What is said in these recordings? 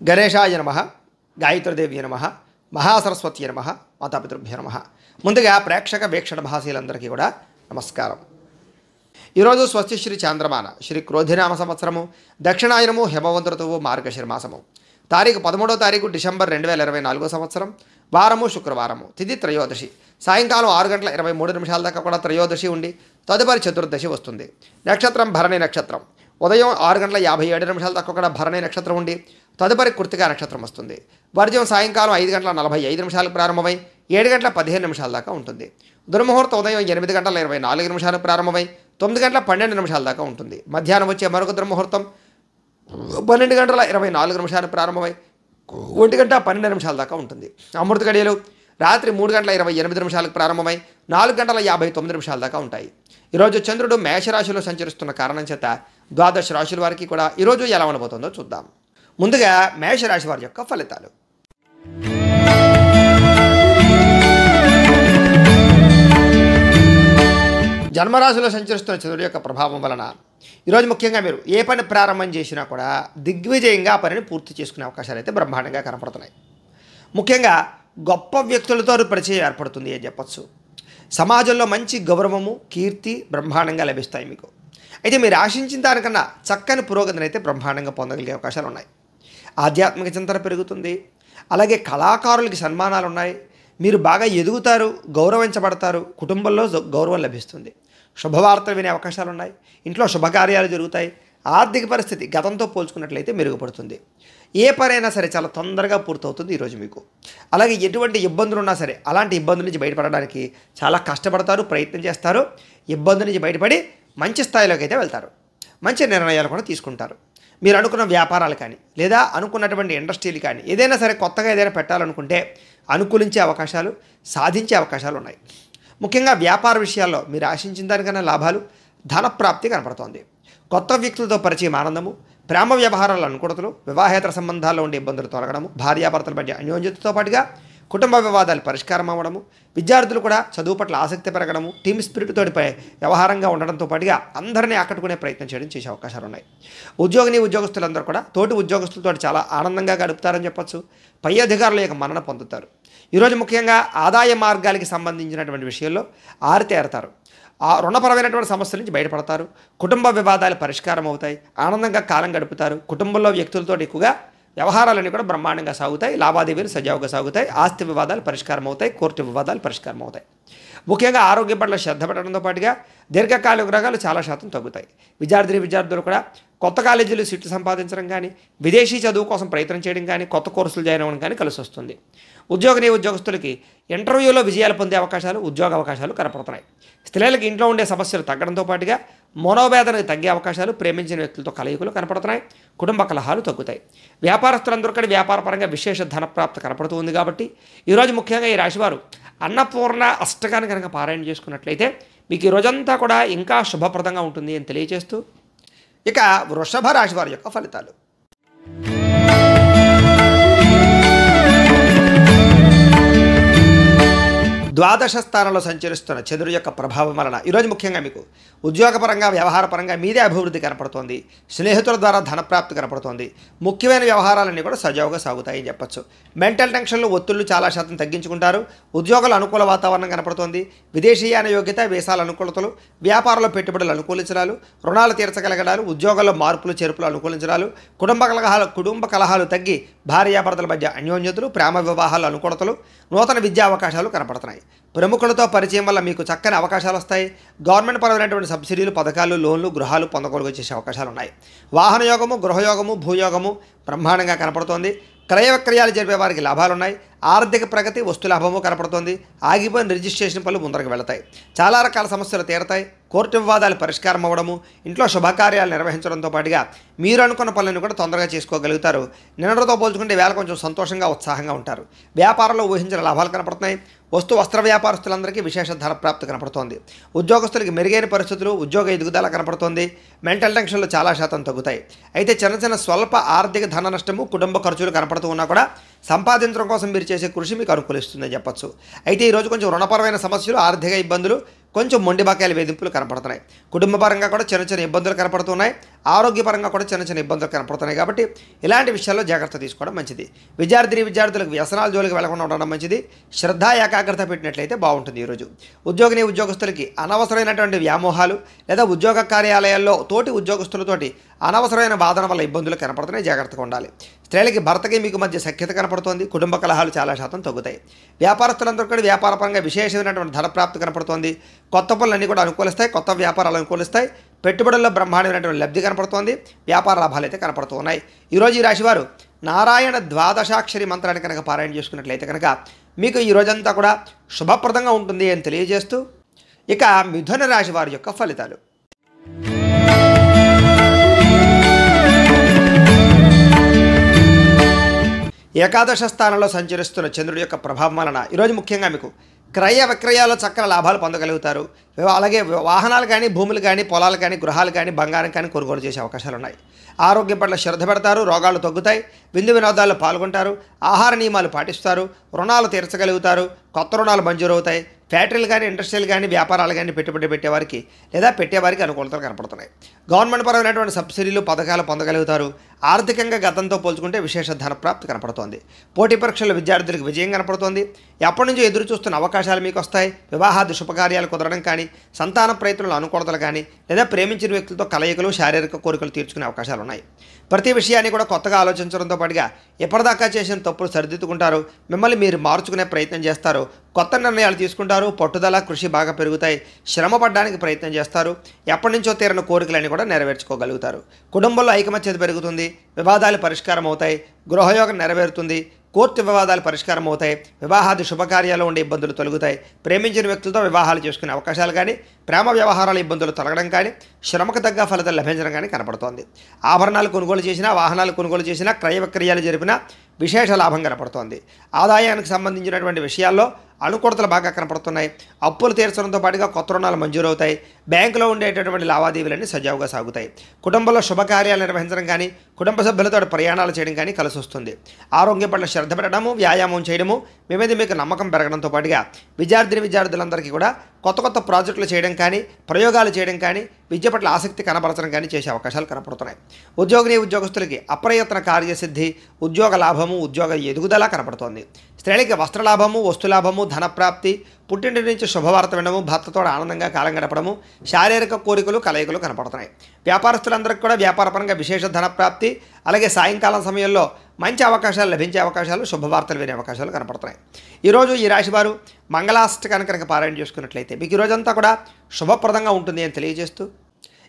గణేశాయ నమః, గాయత్రీదేవి నమః, మహాసరస్వతి నమః, మాతాపితృభ్యో నమః. ముందుగా ప్రేక్షక వీక్షణ మహాశీలందరికీ కూడా నమస్కారం. ఈరోజు స్వస్తిశ్రీ చాంద్రమాన శ్రీ క్రోధినామ సంవత్సరము దక్షిణాయనము హేమవంత ఋతువు మార్గశిర మాసము తారీఖు 13వ తారీఖు డిసెంబర్ 2024 సంవత్సరం వారము శుక్రవారము తిథి త్రయోదశి సాయంకాలం 6:23 దాకా కూడా త్రయోదశి ఉండి తదుపరి చతుర్దశి వస్తుంది. నక్షత్రం భరణి నక్షత్రం ఉదయం 6:57 దాకా కూడా భరణి నక్షత్రం ఉండి తదుపరి కృత్తికా నక్షత్రం వస్తుంది. వర్జం సాయంకాలం 5:45 ప్రారంభమై 7:15 దాకా ఉంటుంది. దుర్ముహూర్తం ఉదయం 8:24 ప్రారంభమై 9:12 దాకా ఉంటుంది. మధ్యాహ్నం వచ్చే మరొక దుర్ముహూర్తం 12:24 ప్రారంభమై 1:12 దాకా ఉంటుంది. అమృత గడియలు రాత్రి 3:28 ప్రారంభమై 4:59 దాకా ఉంటాయి. ఈరోజు చంద్రుడు మేషరాశిలో సంచరిస్తున్న కారణం చేత ద్వాదశ రాశుల వారికి కూడా ఈరోజు ఎలా ఉండబోతుందో చూద్దాం. ముందుగా మేషరాశి వారి యొక్క ఫలితాలు. జన్మరాశిలో సంచరిస్తున్న చంద్రుడి యొక్క ప్రభావం వలన ఈరోజు ముఖ్యంగా మీరు ఏ పని ప్రారంభం చేసినా కూడా దిగ్విజయంగా ఆ పనిని పూర్తి చేసుకునే అవకాశాలు అయితే బ్రహ్మాండంగా కనపడుతున్నాయి. ముఖ్యంగా గొప్ప వ్యక్తులతో పరిచయం ఏర్పడుతుంది అని చెప్పచ్చు. సమాజంలో మంచి గౌరవము కీర్తి బ్రహ్మాండంగా లభిస్తాయి మీకు. అయితే మీరు ఆశించిన దానికన్నా చక్కని పురోగతిని అయితే బ్రహ్మాండంగా పొందగలిగే అవకాశాలు ఉన్నాయి. ఆధ్యాత్మిక చింతన పెరుగుతుంది. అలాగే కళాకారులకి సన్మానాలు ఉన్నాయి. మీరు బాగా ఎదుగుతారు, గౌరవించబడతారు, కుటుంబంలో గౌరవం లభిస్తుంది. శుభవార్తలు వినే అవకాశాలు ఉన్నాయి. ఇంట్లో శుభకార్యాలు జరుగుతాయి. ఆర్థిక పరిస్థితి గతంతో పోల్చుకున్నట్లయితే మెరుగుపడుతుంది. ఏ పనైనా సరే చాలా తొందరగా పూర్తవుతుంది ఈరోజు మీకు. అలాగే ఎటువంటి ఇబ్బందులు ఉన్నా సరే అలాంటి ఇబ్బందుల నుంచి బయటపడడానికి చాలా కష్టపడతారు, ప్రయత్నం చేస్తారు. ఇబ్బందుల నుంచి బయటపడి మంచి స్థాయిలోకి అయితే వెళ్తారు. మంచి నిర్ణయాలు కూడా తీసుకుంటారు. మీరు అనుకున్న వ్యాపారాలు కానీ లేదా అనుకున్నటువంటి ఇండస్ట్రీలు కానీ ఏదైనా సరే కొత్తగా ఏదైనా పెట్టాలనుకుంటే అనుకూలించే అవకాశాలు, సాధించే అవకాశాలు ఉన్నాయి. ముఖ్యంగా వ్యాపార విషయాల్లో మీరు ఆశించిన దానికన్నా లాభాలు, ధనప్రాప్తి కనపడుతోంది. కొత్త వ్యక్తులతో పరిచయం ఆనందము, ప్రేమ వ్యవహారాల అనుకూలతలు, వివాహేతర సంబంధాల్లో ఉండే ఇబ్బందులు తొలగడము, భార్యాభర్తల మధ్య అన్యోన్యతతో పాటుగా కుటుంబ వివాదాలు పరిష్కారం అవ్వడము, విద్యార్థులు కూడా చదువు పట్ల ఆసక్తి పెరగడము, టీమ్ స్పిరిట్ తోటి వ్యవహారంగా ఉండడంతో పాటుగా అందరినీ ఆకట్టుకునే ప్రయత్నం చేయడం చేసే అవకాశాలు ఉన్నాయి. ఉద్యోగస్తులందరూ కూడా తోటి ఉద్యోగస్తులతో చాలా ఆనందంగా గడుపుతారని చెప్పచ్చు. పై అధికారుల యొక్క మన్నన పొందుతారు. ఈరోజు ముఖ్యంగా ఆదాయ మార్గాలకి సంబంధించినటువంటి విషయంలో ఆరితేరతారు. ఆ రుణపరమైనటువంటి సమస్యల నుంచి బయటపడతారు. కుటుంబ వివాదాలు పరిష్కారం అవుతాయి. ఆనందంగా కాలం గడుపుతారు. కుటుంబంలో వ్యక్తులతో ఎక్కువగా వ్యవహారాలన్నీ కూడా బ్రహ్మాండంగా సాగుతాయి. లావాదేవీలు సజావుగా సాగుతాయి. ఆస్తి వివాదాలు పరిష్కారం అవుతాయి. కోర్టు వివాదాలు పరిష్కారం అవుతాయి. ముఖ్యంగా ఆరోగ్య పట్ల శ్రద్ధ పెట్టడంతో పాటుగా దీర్ఘకాలిక రోగాలు చాలా శాతం తగ్గుతాయి. విద్యార్థులు కూడా కొత్త కాలేజీలు సీట్లు సంపాదించడం కానీ, విదేశీ చదువు కోసం ప్రయత్నం చేయడం కానీ, కొత్త కోర్సులు జాయిన్ అవ్వడం కానీ కలిసి వస్తుంది. ఉద్యోగస్తులకి ఇంటర్వ్యూలో విజయాలు పొందే అవకాశాలు, ఉద్యోగ అవకాశాలు కనపడుతున్నాయి. స్త్రీలకు ఇంట్లో ఉండే సమస్యలు తగ్గడంతో పాటుగా మనోవేదనకు తగ్గే అవకాశాలు, ప్రేమించిన వ్యక్తులతో కలయికలు కనపడుతున్నాయి. కుటుంబ కలహాలు తగ్గుతాయి. వ్యాపారస్తులందరూ కూడా వ్యాపారపరంగా విశేష ధనప్రాప్తి కనపడుతూ ఉంది. కాబట్టి ఈరోజు ముఖ్యంగా ఈ రాశివారు అన్నపూర్ణ అష్టకాన్ని కనుక పారాయణ చేసుకున్నట్లయితే మీకు ఈ రోజంతా కూడా ఇంకా శుభప్రదంగా ఉంటుంది అని తెలియజేస్తూ ఇక వృషభ రాశి వారి యొక్క ఫలితాలు. ద్వాదశ స్థానంలో సంచరిస్తున్న చంద్రుడి యొక్క ప్రభావం వలన ఈరోజు ముఖ్యంగా మీకు ఉద్యోగపరంగా, వ్యవహారపరంగా మీదే అభివృద్ధి కనపడుతోంది. స్నేహితుల ద్వారా ధనప్రాప్తి కనపడుతోంది. ముఖ్యమైన వ్యవహారాలన్నీ కూడా సజావుగా సాగుతాయని చెప్పచ్చు. మెంటల్ టెన్షన్లు, ఒత్తిళ్లు చాలా శాతం తగ్గించుకుంటారు. ఉద్యోగాల అనుకూల వాతావరణం కనపడుతోంది. విదేశీయాన యోగ్యత, వీసాల అనుకూలతలు, వ్యాపారంలో పెట్టుబడులు అనుకూలించడాలు, రుణాలు తీర్చగలగడాలు, ఉద్యోగాల్లో మార్పులు చేర్పులు అనుకూలించడాలు, కుటుంబ కలహాలు తగ్గి భార్యాభర్తల మధ్య అన్యోన్యతలు, ప్రేమ వివాహాలు అనుకూలతలు, నూతన విద్యా అవకాశాలు కనపడుతున్నాయి. ప్రముఖులతో పరిచయం వల్ల మీకు చక్కని అవకాశాలు వస్తాయి. గవర్నమెంట్ పరమైనటువంటి సబ్సిడీలు, పథకాలు, లోన్లు, గృహాలు పొందగలుగు చేసే అవకాశాలు ఉన్నాయి. వాహన యోగము, గృహయోగము, భూయోగము బ్రహ్మాండంగా కనపడుతోంది. క్రయ విక్రయాలు జరిపే వారికి లాభాలు ఉన్నాయి. ఆర్థిక ప్రగతి, వస్తులాభము కనపడుతోంది. ఆగిపోయిన రిజిస్ట్రేషన్ పనులు ముందరకు వెళతాయి. చాలా రకాల సమస్యలు తీరతాయి. కోర్టు వివాదాలు పరిష్కారం అవ్వడము, ఇంట్లో శుభకార్యాలు నిర్వహించడంతో పాటుగా మీరు అనుకున్న పనులను కూడా తొందరగా చేసుకోగలుగుతారు. నిన్నటితో పోల్చుకుంటే వేళ కొంచెం సంతోషంగా, ఉత్సాహంగా ఉంటారు. వ్యాపారంలో ఊహించిన లాభాలు కనపడుతున్నాయి. వస్త్ర వ్యాపారస్తులందరికీ విశేష ధనప్రాప్తి కనపడుతోంది. ఉద్యోగస్తులకి మెరుగైన పరిస్థితులు, ఉద్యోగ ఎదుగుదల కనపడుతోంది. మెంటల్ టెన్షన్లు చాలా శాతం తగ్గుతాయి. అయితే చిన్న స్వల్ప ఆర్థిక ధన నష్టము, కుటుంబ ఖర్చులు కనపడుతూ ఉన్నా కూడా సంపాదించడం కోసం మీరు చేసే కృషి మీకు అనుకూలిస్తుందని చెప్పొచ్చు. అయితే ఈరోజు కొంచెం రుణపరమైన సమస్యలు, ఆర్థిక ఇబ్బందులు, కొంచెం మొండి బకాయిల వేధింపులు కనపడుతున్నాయి. కుటుంబ పరంగా కూడా చిన్న చిన్న ఇబ్బందులు కనపడుతున్నాయి. ఆరోగ్యపరంగా కూడా చిన్న చిన్న ఇబ్బందులు కనపడుతున్నాయి. కాబట్టి ఇలాంటి విషయాల్లో జాగ్రత్త తీసుకోవడం మంచిది. విద్యార్థులకు వ్యసనాల జోలికి వెళ్లకుండా ఉండడం మంచిది. శ్రద్ధ ఏకాగ్రత పెట్టినట్లయితే బాగుంటుంది. ఈరోజు ఉద్యోగస్తులకి అనవసరమైనటువంటి వ్యామోహాలు లేదా ఉద్యోగ కార్యాలయాల్లో తోటి ఉద్యోగస్తులతోటి అనవసరమైన బాధన వల్ల ఇబ్బందులు కనపడుతున్నాయి. జాగ్రత్తగా ఉండాలి. స్త్రీలకి భర్తకి మీకు మధ్య సఖ్యత కనపడుతోంది. కుటుంబ కలహాలు చాలా శాతం తగ్గుతాయి. వ్యాపారస్తులందరూ కూడా వ్యాపారపరంగా విశేషమైనటువంటి ధనప్రాప్తి కనపడుతోంది. కొత్త పనులన్నీ కూడా అనుకూలిస్తాయి. కొత్త వ్యాపారాలు అనుకూలిస్తాయి. పెట్టుబడుల్లో బ్రహ్మాండమైనటువంటి లబ్ధి కనపడుతోంది. వ్యాపార లాభాలు అయితే కనపడుతున్నాయి. ఈరోజు ఈ రాశివారు నారాయణ ద్వాదశాక్షరి మంత్రాన్ని కనుక పారాయణ చేసుకున్నట్లయితే కనుక మీకు ఈ రోజంతా కూడా శుభప్రదంగా ఉంటుంది అని తెలియజేస్తూ ఇక మిథున రాశి వారి యొక్క ఫలితాలు. ఏకాదశ స్థానంలో సంచరిస్తున్న చంద్రుడి యొక్క ప్రభావం వలన ఈరోజు ముఖ్యంగా మీకు క్రయ విక్రయాల్లో చక్కని లాభాలు పొందగలుగుతారు. అలాగే వాహనాలు కానీ, భూములు కానీ, పొలాలు కానీ, గృహాలు కానీ, బంగారం కానీ కొనుగోలు చేసే అవకాశాలు ఉన్నాయి. ఆరోగ్యం పట్ల శ్రద్ధ పెడతారు. రోగాలు తగ్గుతాయి. విందు వినోదాల్లో పాల్గొంటారు. ఆహార నియమాలు పాటిస్తారు. రుణాలు తీర్చగలుగుతారు. కొత్త రుణాలు మంజూరవుతాయి. ఫ్యాక్టరీలు కానీ, ఇండస్ట్రీలు కానీ, వ్యాపారాలు కానీ పెట్టుబడి పెట్టేవారికి లేదా పెట్టేవారికి అనుకూలతలు కనపడుతున్నాయి. గవర్నమెంట్ పరమైనటువంటి సబ్సిడీలు, పథకాలు పొందగలుగుతారు. ఆర్థికంగా గతంతో పోల్చుకుంటే విశేష ధన ప్రాప్తి కనపడుతోంది. పోటీ పరీక్షల విద్యార్థులకు విజయం కనపడుతోంది. ఎప్పటి నుంచో ఎదురు చూస్తున్న అవకాశాలు మీకు వస్తాయి. వివాహాది శుభకార్యాలు కుదరడం కానీ, సంతాన ప్రయత్నాలు అనుకూలతలు కానీ, లేదా ప్రేమించిన వ్యక్తులతో కలయికలు, శారీరక కోరికలు తీర్చుకునే అవకాశాలు ఉన్నాయి. ప్రతి విషయాన్ని కూడా కొత్తగా ఆలోచించడంతో పాటుగా ఎప్పటిదాకా చేసిన తప్పులు సరిదిద్దుకుంటారు. మిమ్మల్ని మీరు మార్చుకునే ప్రయత్నం చేస్తారు. కొత్త నిర్ణయాలు తీసుకుంటారు. పట్టుదల, కృషి బాగా పెరుగుతాయి. శ్రమ పడడానికి ప్రయత్నం చేస్తారు. ఎప్పటి నుంచో తీరిన కోరికలన్నీ కూడా నెరవేర్చుకోగలుగుతారు. కుటుంబంలో ఐకమత్యత పెరుగుతుంది. వివాదాలు పరిష్కారం అవుతాయి. గృహయోగం నెరవేరుతుంది. కోర్టు వివాదాలు పరిష్కారం అవుతాయి. వివాహాది శుభకార్యాలు ఉండే ఇబ్బందులు తొలగుతాయి. ప్రేమించిన వ్యక్తులతో వివాహాలు చేసుకునే అవకాశాలు కానీ, ప్రేమ వ్యవహారాల ఇబ్బందులు తొలగడం కానీ, శ్రమకు తగ్గ ఫలితాలు లభించడం కానీ కనపడుతోంది. ఆభరణాలు కొనుగోలు చేసినా, వాహనాలు కొనుగోలు చేసినా, క్రయ విక్రయాలు జరిపినా విశేష లాభం కనపడుతోంది. ఆదాయానికి సంబంధించినటువంటి విషయాల్లో అనుకూలతలు బాగా కనపడుతున్నాయి. అప్పులు తీర్చడంతో పాటుగా కొత్త రుణాలు మంజూరవుతాయి. బ్యాంకులో ఉండేటటువంటి లావాదేవీలన్నీ సజావుగా సాగుతాయి. కుటుంబంలో శుభకార్యాలు నిర్వహించడం కానీ, కుటుంబ సభ్యులతో ప్రయాణాలు చేయడం కానీ కలిసి వస్తుంది. ఆరోగ్యం పట్ల శ్రద్ధ పెట్టడము, వ్యాయామం చేయడము, మీ మీద మీకు నమ్మకం పెరగడంతో పాటుగా విద్యార్థులందరికీ కూడా కొత్త ప్రాజెక్టులు చేయడం కానీ, ప్రయోగాలు చేయడం కానీ, విద్య పట్ల ఆసక్తి కనపరచడం కానీ చేసే అవకాశాలు కనపడుతున్నాయి. ఉద్యోగస్తులకి అప్రయత్న కార్యసిద్ధి, ఉద్యోగ లాభము, ఉద్యోగ ఎదుగుదల కనపడుతోంది. స్త్రీలకి వస్త్రలాభము, వస్తులాభము, ధనప్రాప్తి, పుట్టింటి నుంచి శుభవార్త వినడము, భర్తతో ఆనందంగా కాలం గడపడము, శారీరక కోరికలు, కలయికలు కనపడుతున్నాయి. వ్యాపారస్తులందరికీ కూడా వ్యాపారపరంగా విశేష ధనప్రాప్తి, అలాగే సాయంకాలం సమయంలో మంచి అవకాశాలు లభించే అవకాశాలు, శుభవార్తలు వినే అవకాశాలు కనపడుతున్నాయి. ఈరోజు ఈ రాశివారు మంగళాష్టకాన్ని కనుక పారాయణ చేసుకున్నట్లయితే మీకు ఈ రోజంతా కూడా శుభప్రదంగా ఉంటుంది అని తెలియజేస్తూ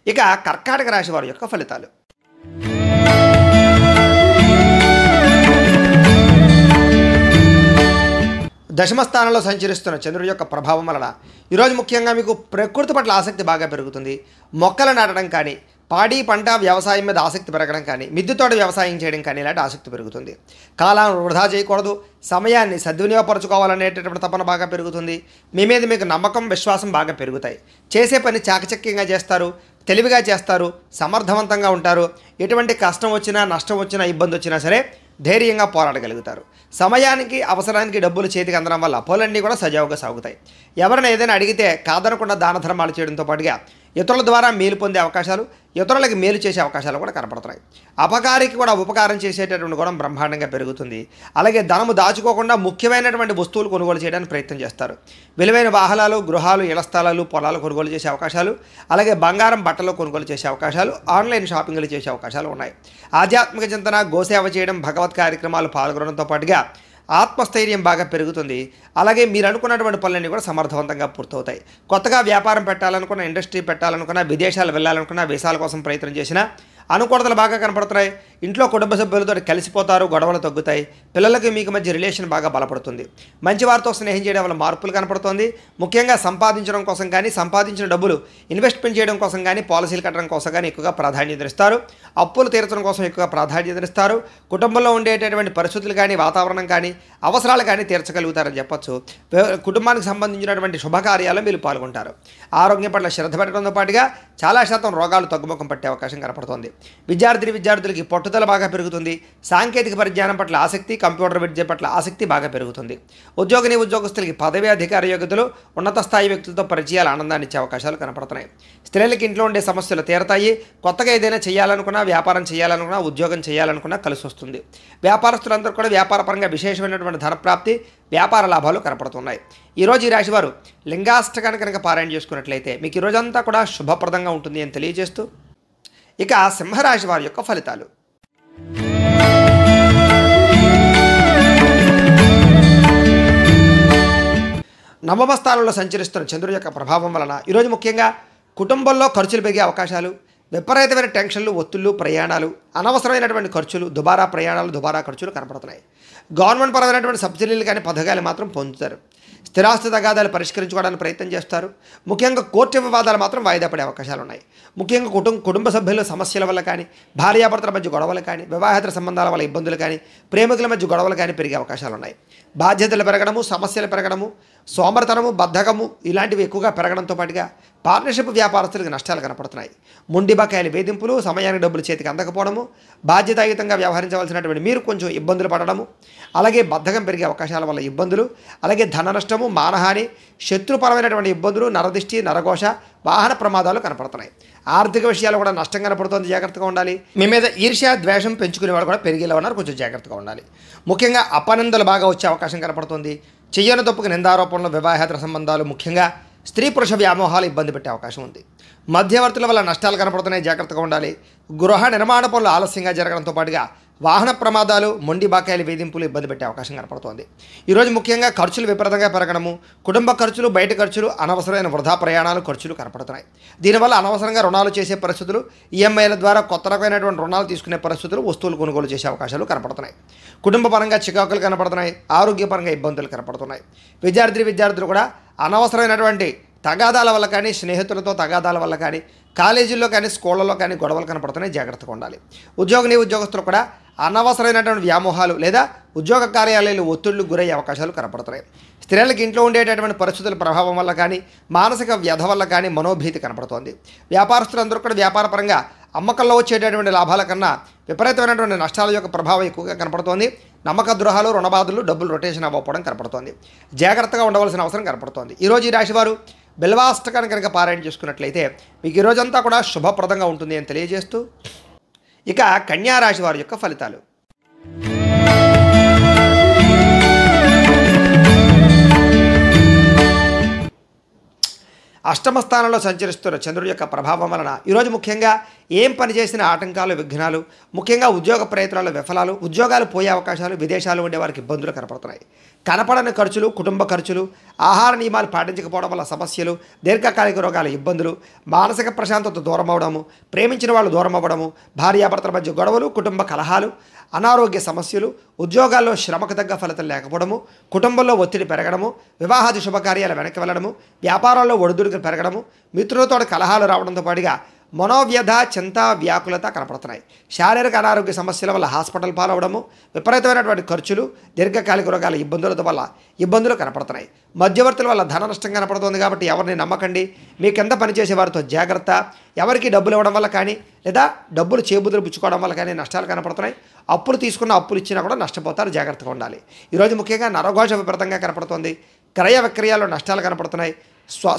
ఇక కర్కాటక రాశి వారి యొక్క ఫలితాలు. దశమ స్థానంలో సంచరిస్తున్న చంద్రుడి యొక్క ప్రభావం వలన ఈరోజు ముఖ్యంగా మీకు ప్రకృతి పట్ల ఆసక్తి బాగా పెరుగుతుంది. మొక్కలు నాటడం కానీ, పాడి పంట వ్యవసాయం మీద ఆసక్తి పెరగడం కానీ, మిద్దెతోట వ్యవసాయం చేయడం కానీ ఇలాంటి ఆసక్తి పెరుగుతుంది. కాలాన్ని వృధా చేయకూడదు, సమయాన్ని సద్వినియోగపరచుకోవాలనేటటువంటి తపన బాగా పెరుగుతుంది. మీ మీద మీకు నమ్మకం, విశ్వాసం బాగా పెరుగుతాయి. చేసే పని చాకచక్యంగా చేస్తారు, తెలివిగా చేస్తారు, సమర్థవంతంగా ఉంటారు. ఎటువంటి కష్టం వచ్చినా, నష్టం వచ్చినా, ఇబ్బంది వచ్చినా సరే ధైర్యంగా పోరాడగలుగుతారు. సమయానికి, అవసరానికి డబ్బులు చేతికి అందడం వల్ల పనులన్నీ కూడా సజావుగా సాగుతాయి. ఎవరైనా ఏదైనా అడిగితే కాదనకుండా దాన ధర్మాలు చేయడంతో పాటుగా ఇతరుల ద్వారా మేలు పొందే అవకాశాలు, ఇతరులకు మేలు చేసే అవకాశాలు కూడా కనపడుతున్నాయి. అపకారికి కూడా ఉపకారం చేసేటటువంటి గుణం బ్రహ్మాండంగా పెరుగుతుంది. అలాగే ధనము దాచుకోకుండా ముఖ్యమైనటువంటి వస్తువులు కొనుగోలు చేయడానికి ప్రయత్నం చేస్తారు. విలువైన వాహనాలు, గృహాలు, ఇళ్ల స్థలాలు, పొలాలు కొనుగోలు చేసే అవకాశాలు, అలాగే బంగారం, బట్టలు కొనుగోలు చేసే అవకాశాలు, ఆన్లైన్ షాపింగ్లు చేసే అవకాశాలు ఉన్నాయి. ఆధ్యాత్మిక చింతన, గోసేవ చేయడం, భగవత్ కార్యక్రమాలు పాల్గొనడంతో పాటుగా ఆత్మస్థైర్యం బాగా పెరుగుతుంది. అలాగే మీరు అనుకున్నటువంటి పనులన్నీ కూడా సమర్థవంతంగా పూర్తవుతాయి. కొత్తగా వ్యాపారం పెట్టాలనుకున్న, ఇండస్ట్రీ పెట్టాలనుకున్న, విదేశాలు వెళ్ళాలనుకున్న, వీసాల కోసం ప్రయత్నం చేసినా అనుకూలతలు బాగా కనపడుతున్నాయి. ఇంట్లో కుటుంబ సభ్యులతో కలిసిపోతారు, గొడవలు తగ్గుతాయి. పిల్లలకి మీకు మధ్య రిలేషన్ బాగా బలపడుతుంది. మంచి వారితో స్నేహం చేయడం వల్ల మార్పులు కనపడుతుంది. ముఖ్యంగా సంపాదించడం కోసం కానీ, సంపాదించిన డబ్బులు ఇన్వెస్ట్మెంట్ చేయడం కోసం కానీ, పాలసీలు కట్టడం కోసం కానీ ఎక్కువగా ప్రాధాన్యత ఇస్తారు. అప్పులు తీర్చడం కోసం ఎక్కువగా ప్రాధాన్యత ఇస్తారు. కుటుంబంలో ఉండేటటువంటి పరిస్థితులు కానీ, వాతావరణం కానీ, అవసరాలు కానీ తీర్చగలుగుతారని చెప్పొచ్చు. కుటుంబానికి సంబంధించినటువంటి శుభకార్యాలు మీరు పాల్గొంటారు. ఆరోగ్యం పట్ల శ్రద్ధ పెట్టడంతో పాటుగా చాలా శాతం రోగాలు తగ్గుముఖం పట్టే అవకాశం కనపడుతుంది. విద్యార్థులకి పట్టుదల బాగా పెరుగుతుంది. సాంకేతిక పరిజ్ఞానం పట్ల ఆసక్తి, కంప్యూటర్ విద్య పట్ల ఆసక్తి బాగా పెరుగుతుంది. ఉద్యోగస్తులకి పదవి, అధికార యోగ్యతలు, ఉన్నత స్థాయి వ్యక్తులతో పరిచయాలు ఆనందాన్ని ఇచ్చే అవకాశాలు కనపడుతున్నాయి. స్త్రీలకి ఇంట్లో ఉండే సమస్యలు తీరతాయి. కొత్తగా ఏదైనా చేయాలనుకున్నా, వ్యాపారం చేయాలనుకున్నా, ఉద్యోగం చేయాలనుకున్నా కలిసి వస్తుంది. వ్యాపారస్తులందరూ కూడా వ్యాపారపరంగా విశేషమైనటువంటి ధనప్రాప్తి, వ్యాపార లాభాలు కనపడుతున్నాయి. ఈరోజు ఈ రాశి వారు లింగాష్టకాన్ని కనుక పారాయణ చేసుకున్నట్లయితే మీకు ఈ రోజంతా కూడా శుభప్రదంగా ఉంటుంది అని తెలియజేస్తూ, ఇక సింహరాశి వారి యొక్క ఫలితాలు. నవమ స్థానంలో సంచరిస్తున్న చంద్రుడి యొక్క ప్రభావం వలన ఈరోజు ముఖ్యంగా కుటుంబంలో ఖర్చులు పెరిగే అవకాశాలు, విపరీతమైన టెన్షన్లు, ఒత్తిళ్లు, ప్రయాణాలు, అనవసరమైనటువంటి ఖర్చులు, దుబారా ప్రయాణాలు, దుబారా ఖర్చులు కనపడుతున్నాయి. గవర్నమెంట్ పరమైనటువంటి సబ్సిడీలు కానీ పథకాలు మాత్రం పొందుతారు. స్థిరాస్తి తగాదాలు పరిష్కరించుకోవడానికి ప్రయత్నం చేస్తారు. ముఖ్యంగా కోర్టు వివాదాలు మాత్రం వాయిదా పడే అవకాశాలు ఉన్నాయి. ముఖ్యంగా కుటుంబ సభ్యుల సమస్యల వల్ల కానీ, భార్యాభర్తల మధ్య గొడవలు కానీ, వివాహేతర సంబంధాల వల్ల ఇబ్బందులు కానీ, ప్రేమికుల మధ్య గొడవలు కానీ పెరిగే అవకాశాలు ఉన్నాయి. బాధ్యతలు పెరగడము, సమస్యలు పెరగడము, సోమరతనము, బద్ధకము ఇలాంటివి ఎక్కువగా పెరగడంతో పాటుగా పార్ట్నర్షిప్ వ్యాపారస్తులకు నష్టాలు కనపడుతున్నాయి. మొండి బకాయిల వేధింపులు, సమయానికి డబ్బులు చేతికి అందకపోవడము, బాధ్యతాయుతంగా వ్యవహరించవలసినటువంటి మీరు కొంచెం ఇబ్బందులు పడడము, అలాగే బద్ధకం పెరిగే అవకాశాల వల్ల ఇబ్బందులు, అలాగే ధన నష్టము, మానహాని, శత్రుపరమైనటువంటి ఇబ్బందులు, నరదిష్టి, నరఘోష, వాహన ప్రమాదాలు కనపడుతున్నాయి. ఆర్థిక విషయాలు కూడా నష్టం కనపడుతుంది, జాగ్రత్తగా ఉండాలి. మీ మీద ఈర్ష్య, ద్వేషం పెంచుకునే వాళ్ళు కూడా పెరిగేలా ఉన్నారు, కొంచెం జాగ్రత్తగా ఉండాలి. ముఖ్యంగా అపనిందలు బాగా వచ్చే అవకాశం కనపడుతుంది. చెయ్యని తప్పుకు నిందారోపణలు, వివాహేతర సంబంధాలు, ముఖ్యంగా స్త్రీ పురుష వ్యామోహాలు ఇబ్బంది పెట్టే అవకాశం ఉంది. మధ్యవర్తుల వల్ల నష్టాలు కనపడుతున్నాయి, జాగ్రత్తగా ఉండాలి. గృహ నిర్మాణ పనులు ఆలస్యంగా జరగడంతో పాటుగా వాహన ప్రమాదాలు, మొండి బాకాయల వేధింపులు ఇబ్బంది పెట్టే అవకాశం కనపడుతోంది. ఈరోజు ముఖ్యంగా ఖర్చులు విపరీతంగా పెరగడము, కుటుంబ ఖర్చులు, బయట ఖర్చులు, అనవసరమైన వృధా ప్రయాణాలు, ఖర్చులు కనపడుతున్నాయి. దీనివల్ల అనవసరంగా రుణాలు చేసే పరిస్థితులు, ఈఎంఐల ద్వారా కొత్త రకమైనటువంటి రుణాలు తీసుకునే పరిస్థితులు, వస్తువులు కొనుగోలు చేసే అవకాశాలు కనపడుతున్నాయి. కుటుంబ పరంగా చికాకులు కనపడుతున్నాయి, ఆరోగ్యపరంగా ఇబ్బందులు కనపడుతున్నాయి. విద్యార్థులు కూడా అనవసరమైనటువంటి తగాదాల వల్ల కానీ, స్నేహితులతో తగాదాల వల్ల కానీ, కాలేజీల్లో కానీ, స్కూళ్ళలో కానీ గొడవలు కనపడుతున్నాయి, జాగ్రత్తగా ఉండాలి. ఉద్యోగస్తులు కూడా అనవసరమైనటువంటి వ్యామోహాలు లేదా ఉద్యోగ కార్యాలయాలు ఒత్తిళ్లు గురయ్యే అవకాశాలు కనపడుతున్నాయి. స్త్రీలకు ఇంట్లో ఉండేటటువంటి పరిస్థితుల ప్రభావం వల్ల కానీ, మానసిక వ్యధ వల్ల కానీ మనోభీతి కనపడుతోంది. వ్యాపారస్తులందరూ కూడా వ్యాపారపరంగా అమ్మకంలో వచ్చేటటువంటి లాభాల కన్నా విపరీతమైనటువంటి నష్టాల యొక్క ప్రభావం ఎక్కువగా కనపడుతోంది. నమ్మక ద్రోహాలు, రుణబాధలు, డబ్బులు రొటేషన్ అవ్వకపోవడం కనపడుతోంది. జాగ్రత్తగా ఉండవలసిన అవసరం కనపడుతోంది. ఈరోజు ఈ రాశివారు బిల్వాష్టకాన్ని కనుక పారాయణ చేసుకున్నట్లయితే మీకు ఈ రోజంతా కూడా శుభప్రదంగా ఉంటుంది అని తెలియజేస్తూ, ఇక కన్యా రాశి వారి యొక్క ఫలితాలు. అష్టమ స్థానంలో సంచరిస్తున్న చంద్రుడి యొక్క ప్రభావం వలన ఈరోజు ముఖ్యంగా ఏం పని చేసిన ఆటంకాలు, విఘ్నాలు, ముఖ్యంగా ఉద్యోగ ప్రయత్నాలు విఫలాలు, ఉద్యోగాలు పోయే అవకాశాలు, విదేశాలు ఉండే వారికి ఇబ్బందులు కనపడుతున్నాయి. కనపడని ఖర్చులు, కుటుంబ ఖర్చులు, ఆహార నియమాలు పాటించకపోవడం వల్ల సమస్యలు, దీర్ఘకాలిక రోగాల ఇబ్బందులు, మానసిక ప్రశాంతత దూరం అవడము, ప్రేమించిన వాళ్ళు దూరం అవ్వడము, భార్యాభర్తల మధ్య గొడవలు, కుటుంబ కలహాలు, అనారోగ్య సమస్యలు, ఉద్యోగాల్లో శ్రమకు తగ్గ ఫలితం లేకపోవడము, కుటుంబంలో ఒత్తిడి పెరగడము, వివాహాది శుభకార్యాలు వెనక్కి వెళ్ళడము, వ్యాపారాల్లో ఒడిదుడుకులు పెరగడము, మిత్రులతో కలహాలు రావడంతో పాటుగా మనోవ్యధ, చింత, వ్యాకులత కనపడుతున్నాయి. శారీరక అనారోగ్య సమస్యల వల్ల హాస్పిటల్ పాలవడము, విపరీతమైనటువంటి ఖర్చులు, దీర్ఘకాలిక రోగాల ఇబ్బందుల వల్ల ఇబ్బందులు కనపడుతున్నాయి. మధ్యవర్తుల వల్ల ధన నష్టం కనపడుతుంది కాబట్టి ఎవరిని నమ్మకండి. మీ కింద పనిచేసే వారితో జాగ్రత్త. ఎవరికి డబ్బులు ఇవ్వడం వల్ల కానీ లేదా డబ్బులు చేబుదులు పుచ్చుకోవడం వల్ల కానీ నష్టాలు కనపడుతున్నాయి. అప్పులు తీసుకున్న అప్పులు ఇచ్చినా కూడా నష్టపోతారు, జాగ్రత్తగా ఉండాలి. ఈరోజు ముఖ్యంగా నరఘోష విపరీతంగా కనపడుతుంది. క్రయ విక్రయాల్లో నష్టాలు కనపడుతున్నాయి.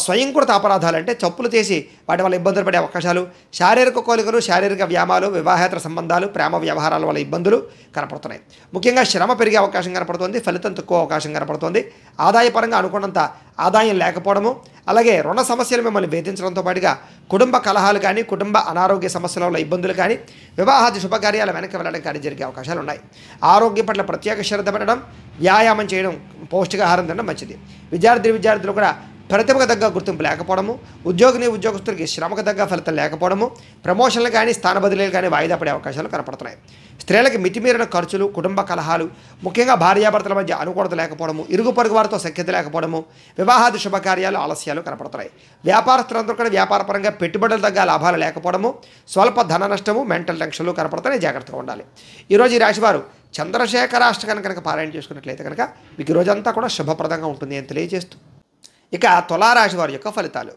స్వయంకృత అపరాధాలు అంటే తప్పులు చేసి వాటి వల్ల ఇబ్బందులు పడే అవకాశాలు, శారీరక కోలికలు, శారీరక వ్యాయామాలు, వివాహేతర సంబంధాలు, ప్రేమ వ్యవహారాల వల్ల ఇబ్బందులు కనపడుతున్నాయి. ముఖ్యంగా శ్రమ పెరిగే అవకాశం కనపడుతుంది, ఫలితం తక్కువ అవకాశం కనపడుతుంది. ఆదాయపరంగా అనుకున్నంత ఆదాయం లేకపోవడము, అలాగే రుణ సమస్యలు మిమ్మల్ని వేధించడంతో పాటుగా కుటుంబ కలహాలు కానీ, కుటుంబ అనారోగ్య సమస్యల వల్ల ఇబ్బందులు కానీ, వివాహాది శుభకార్యాలు వెనక్కి వెళ్ళడం కానీ జరిగే అవకాశాలు ఉన్నాయి. ఆరోగ్యం పట్ల ప్రత్యేక శ్రద్ధ పెట్టడం, వ్యాయామం చేయడం, పౌష్టికాహారం తినడం మంచిది. విద్యార్థులు కూడా ప్రతిభకు తగ్గ గుర్తింపు లేకపోవడము, ఉద్యోగస్తులకి శ్రమకు తగ్గ ఫలితం లేకపోవడము, ప్రమోషన్లు కానీ, స్థాన బదిలీలు కానీ వాయిదా పడే అవకాశాలు కనపడుతున్నాయి. స్త్రీలకి మితిమీరిన ఖర్చులు, కుటుంబ కలహాలు, ముఖ్యంగా భార్యాభర్తల మధ్య అనుకూలత లేకపోవడము, ఇరుగు పొరుగు వారితో సఖ్యత లేకపోవడము, వివాహాది శుభకార్యాలు ఆలస్యాలు కనపడుతున్నాయి. వ్యాపారస్తులందరూ కూడా వ్యాపారపరంగా పెట్టుబడులు తగ్గ లాభాలు లేకపోవడము, స్వల్ప ధన నష్టము, మెంటల్ టెన్షన్లు కనపడుతున్నాయి, జాగ్రత్తగా ఉండాలి. ఈరోజు ఈ రాశివారు చంద్రశేఖరాష్టకాన్ని కనుక పారాయణ చేసుకున్నట్లయితే కనుక మీకు ఈ రోజంతా కూడా శుభప్రదంగా ఉంటుంది అని తెలియజేస్తూ, ఇక తులారాశి వారి యొక్క ఫలితాలు.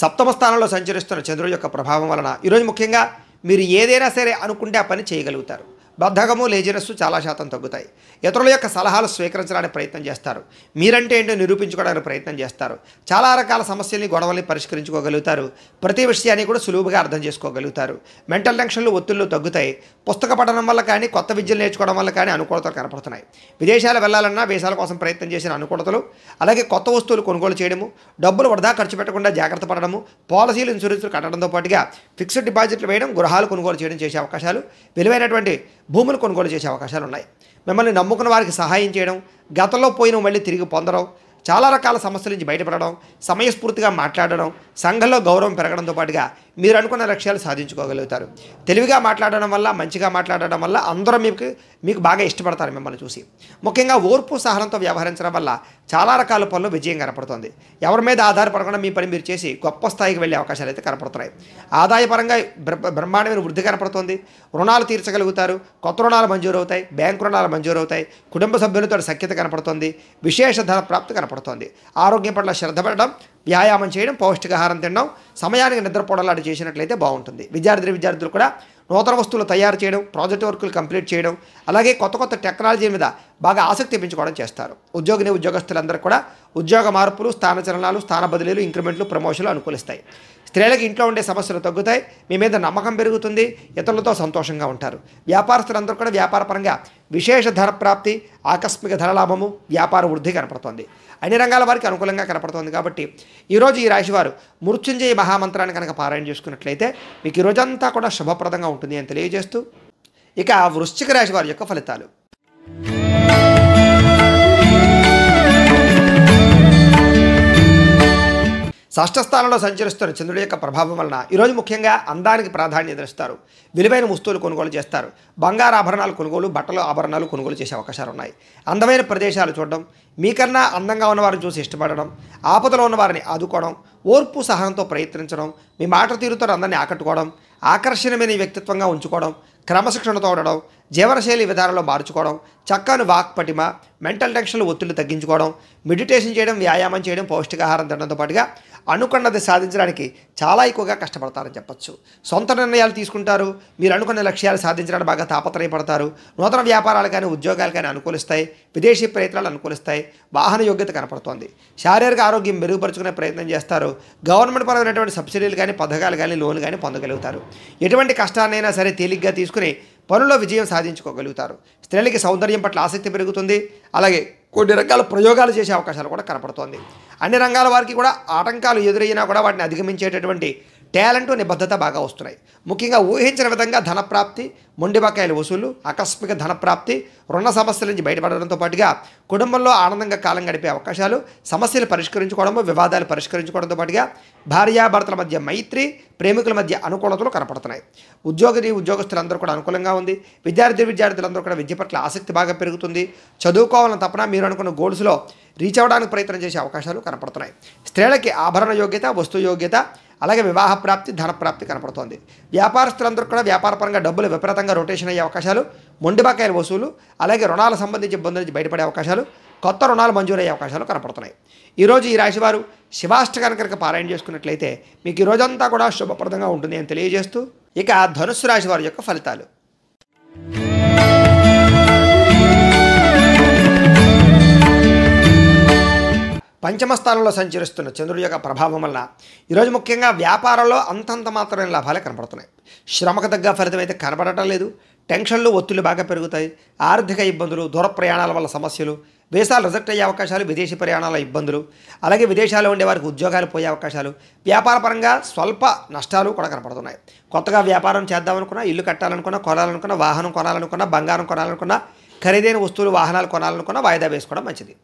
సప్తమ స్థానంలో సంచరిస్తున్న చంద్రుడి యొక్క ప్రభావం వలన ఈరోజు ముఖ్యంగా మీరు ఏదైనా సరే అనుకుంటే ఆ పని చేయగలుగుతారు. బద్ధకము, లేజినెస్ చాలా శాతం తగ్గుతాయి. ఇతరుల యొక్క సలహాలు స్వీకరించడానికి ప్రయత్నం చేస్తారు. మీరంటే ఏంటో నిరూపించుకోవడానికి ప్రయత్నం చేస్తారు. చాలా రకాల సమస్యల్ని, గొడవల్ని పరిష్కరించుకోగలుగుతారు. ప్రతి విషయాన్ని కూడా సులువుగా అర్థం చేసుకోగలుగుతారు. మెంటల్ టెన్షన్లు, ఒత్తిళ్లు తగ్గుతాయి. పుస్తక పఠనం వల్ల కానీ, కొత్త విద్యలు నేర్చుకోవడం వల్ల కానీ అనుకూలతలు కనపడుతున్నాయి. విదేశాలు వెళ్ళాలన్నా వీసాల కోసం ప్రయత్నం చేసిన అనుకూలతలు, అలాగే కొత్త వస్తువులు కొనుగోలు చేయడము, డబ్బులు వృధా ఖర్చు పెట్టకుండా జాగ్రత్త పడడము, పాలసీలు, ఇన్సూరెన్స్లు కట్టడంతో పాటుగా ఫిక్స్డ్ డిపాజిట్లు వేయడం, గృహాలు కొనుగోలు చేయడం చేసే అవకాశాలు, విలువైనటువంటి భూములు కొనుగోలు చేసే అవకాశాలు ఉన్నాయి. మిమ్మల్ని నమ్ముకున్న వారికి సహాయం చేయడం, గతంలో పోయిన మళ్ళీ తిరిగి పొందడం, చాలా రకాల సమస్యల నుంచి బయటపడడం, సమయస్ఫూర్తిగా మాట్లాడడం, సంఘంలో గౌరవం పెరగడంతో పాటుగా మీరు అనుకున్న లక్ష్యాలు సాధించుకోగలుగుతారు. తెలివిగా మాట్లాడడం వల్ల, మంచిగా మాట్లాడడం వల్ల అందరూ మీకు బాగా ఇష్టపడతారు మిమ్మల్ని చూసి. ముఖ్యంగా ఓర్పు, సహనంతో వ్యవహరించడం వల్ల చాలా రకాల పనులు విజయం కనపడుతుంది. ఎవరి మీద ఆధారపడకుండా మీ పని మీరు చేసి గొప్ప స్థాయికి వెళ్ళే అవకాశాలు అయితే కనపడుతున్నాయి. ఆదాయపరంగా బ్రహ్మాండమైన వృద్ధి కనపడుతుంది. రుణాలు తీర్చగలుగుతారు. కొత్త రుణాలు మంజూరు అవుతాయి. బ్యాంకు రుణాలు మంజూరు అవుతాయి. కుటుంబ సభ్యులతో సఖ్యత కనపడుతుంది. విశేష ధన ప్రాప్తి కనపడుతుంది. ఆరోగ్యం పట్ల శ్రద్ధ పెట్టడం, వ్యాయామం చేయడం, పౌష్టికాహారం తినడం, సమయానికి నిద్రపోవడం లాంటి చేసినట్లయితే బాగుంటుంది. విద్యార్థులు కూడా నూతన వస్తువులు తయారు చేయడం, ప్రాజెక్ట్ వర్కులు కంప్లీట్ చేయడం, అలాగే కొత్త టెక్నాలజీ మీద బాగా ఆసక్తి పెంచుకోవడం చేస్తారు. ఉద్యోగస్తులందరూ కూడా ఉద్యోగ మార్పులు, స్థానచలనాలు, స్థాన బదిలీలు, ఇంక్రిమెంట్లు, ప్రమోషన్లు అనుకూలిస్తాయి. స్త్రీలకు ఇంట్లో ఉండే సమస్యలు తగ్గుతాయి. మీ మీద నమ్మకం పెరుగుతుంది. ఇతరులతో సంతోషంగా ఉంటారు. వ్యాపారస్తులందరూ కూడా వ్యాపారపరంగా విశేష ధన ప్రాప్తి, ఆకస్మిక ధనలాభము, వ్యాపార వృద్ధి కనపడుతుంది. అన్ని రంగాల వారికి అనుకూలంగా కనపడుతుంది. కాబట్టి ఈరోజు ఈ రాశివారు మృత్యుంజయ మహామంత్రాన్ని కనుక పారాయణ చేసుకున్నట్లయితే మీకు ఈ రోజంతా కూడా శుభప్రదంగా ఉంటుంది అని తెలియజేస్తూ, ఇక వృశ్చిక రాశి వారి యొక్క ఫలితాలు. షష్ఠ స్థానంలో సంచరిస్తున్న చంద్రుడి యొక్క ప్రభావం వలన ఈరోజు ముఖ్యంగా అందానికి ప్రాధాన్యత ఇస్తారు. విలువైన వస్తువులు కొనుగోలు చేస్తారు. బంగారు ఆభరణాలు కొనుగోలు, బట్టలు, ఆభరణాలు కొనుగోలు చేసే అవకాశాలు ఉన్నాయి. అందమైన ప్రదేశాలు చూడడం, మీకన్నా అందంగా ఉన్నవారిని చూసి ఇష్టపడడం, ఆపదలో ఉన్నవారిని ఆదుకోవడం, ఓర్పు సహనంతో ప్రయత్నించడం, మీ మాట తీరుతో అందరినీ ఆకట్టుకోవడం, ఆకర్షణీయమైన వ్యక్తిత్వంగా ఉంచుకోవడం, క్రమశిక్షణతో ఉండడం, జీవనశైలి విధానంలో మార్చుకోవడం, చక్కని వాక్పటిమ, మెంటల్ టెన్షన్లు, ఒత్తిళ్లు తగ్గించుకోవడం, మెడిటేషన్ చేయడం, వ్యాయామం చేయడం, పౌష్టికాహారం తినడంతో పాటుగా అనుకున్నది సాధించడానికి చాలా ఎక్కువగా కష్టపడతారని చెప్పచ్చు. సొంత నిర్ణయాలు తీసుకుంటారు. మీరు అనుకున్న లక్ష్యాలు సాధించడానికి బాగా తాపత్రయపడతారు. నూతన వ్యాపారాలు కానీ, ఉద్యోగాలు కానీ అనుకూలిస్తాయి. విదేశీ ప్రయత్నాలు అనుకూలిస్తాయి. వాహన యోగ్యత కనపడుతోంది. శారీరక ఆరోగ్యం మెరుగుపరుచుకునే ప్రయత్నం చేస్తారు. గవర్నమెంట్ పరమైనటువంటి సబ్సిడీలు కానీ, పథకాలు కానీ, లోన్లు కానీ పొందగలుగుతారు. ఎటువంటి కష్టాన్నైనా సరే తేలిగ్గా తీసుకుని పనుల్లో విజయం సాధించుకోగలుగుతారు. స్త్రీలకి సౌందర్యం పట్ల ఆసక్తి పెరుగుతుంది. అలాగే కొన్ని రకాల ప్రయోగాలు చేసే అవకాశాలు కూడా కనపడుతోంది. అన్ని రంగాల వారికి కూడా ఆటంకాలు ఎదురైనా కూడా వాటిని అధిగమించేటటువంటి టాలెంట్, నిబద్ధత బాగా వస్తున్నాయి. ముఖ్యంగా ఊహించిన విధంగా ధనప్రాప్తి, మొండి బకాయిల వసూలు, ఆకస్మిక ధనప్రాప్తి, రుణ సమస్యల నుంచి బయటపడడంతో పాటుగా కుటుంబంలో ఆనందంగా కాలం గడిపే అవకాశాలు, సమస్యలు పరిష్కరించుకోవడము, వివాదాలు పరిష్కరించుకోవడంతో పాటుగా భార్యాభర్తల మధ్య మైత్రి, ప్రేమికుల మధ్య అనుకూలతలు కనపడుతున్నాయి. ఉద్యోగస్తులందరూ కూడా అనుకూలంగా ఉంది. విద్యార్థులందరూ కూడా విద్య పట్ల ఆసక్తి బాగా పెరుగుతుంది. చదువుకోవాలని తపన మీరు అనుకున్న గోల్స్లో రీచ్ అవ్వడానికి ప్రయత్నం చేసే అవకాశాలు కనపడుతున్నాయి. స్త్రీలకి ఆభరణ యోగ్యత, వస్తు యోగ్యత, అలాగే వివాహ ప్రాప్తి, ధన ప్రాప్తి కనపడుతోంది. వ్యాపారస్తులందరూ కూడా వ్యాపారపరంగా డబ్బులు విపరీతంగా రొటేషన్ అయ్యే అవకాశాలు, మొండి బకాయిల వసూలు, అలాగే రుణాల సంబంధించి ఇబ్బందుల నుంచి బయటపడే అవకాశాలు, కొత్త రుణాలు మంజూరయ్యే అవకాశాలు కనపడుతున్నాయి. ఈరోజు ఈ రాశివారు శివాష్టకాన్ని కనుక పారాయణ చేసుకున్నట్లయితే మీకు ఈ రోజంతా కూడా శుభప్రదంగా ఉంటుంది అని తెలియజేస్తూ, ఇక ధనుస్సు రాశి వారి యొక్క ఫలితాలు. పంచమ స్థానంలో సంచరిస్తున్న చంద్రుడి యొక్క ప్రభావం వలన ఈరోజు ముఖ్యంగా వ్యాపారంలో అంతంత మాత్రమే లాభాలే కనపడుతున్నాయి. శ్రమకు తగ్గ ఫలితం అయితే కనపడటం లేదు. టెన్షన్లు, ఒత్తిళ్లు బాగా పెరుగుతాయి. ఆర్థిక ఇబ్బందులు, దూర ప్రయాణాల వల్ల సమస్యలు, వీసాలు రిజెక్ట్ అయ్యే అవకాశాలు, విదేశీ ప్రయాణాల ఇబ్బందులు, అలాగే విదేశాల్లో ఉండే వారికి ఉద్యోగాలు పోయే అవకాశాలు, వ్యాపారపరంగా స్వల్ప నష్టాలు కూడా కనపడుతున్నాయి. కొత్తగా వ్యాపారం చేద్దామనుకున్నా, ఇల్లు కట్టాలనుకున్నా, కొనాలనుకున్నా, వాహనం కొనాలనుకున్నా, బంగారం కొనాలనుకున్నా, ఖరీదైన వస్తువులు, వాహనాలు కొనాలనుకున్నా వాయిదా వేసుకోవడం మంచిది.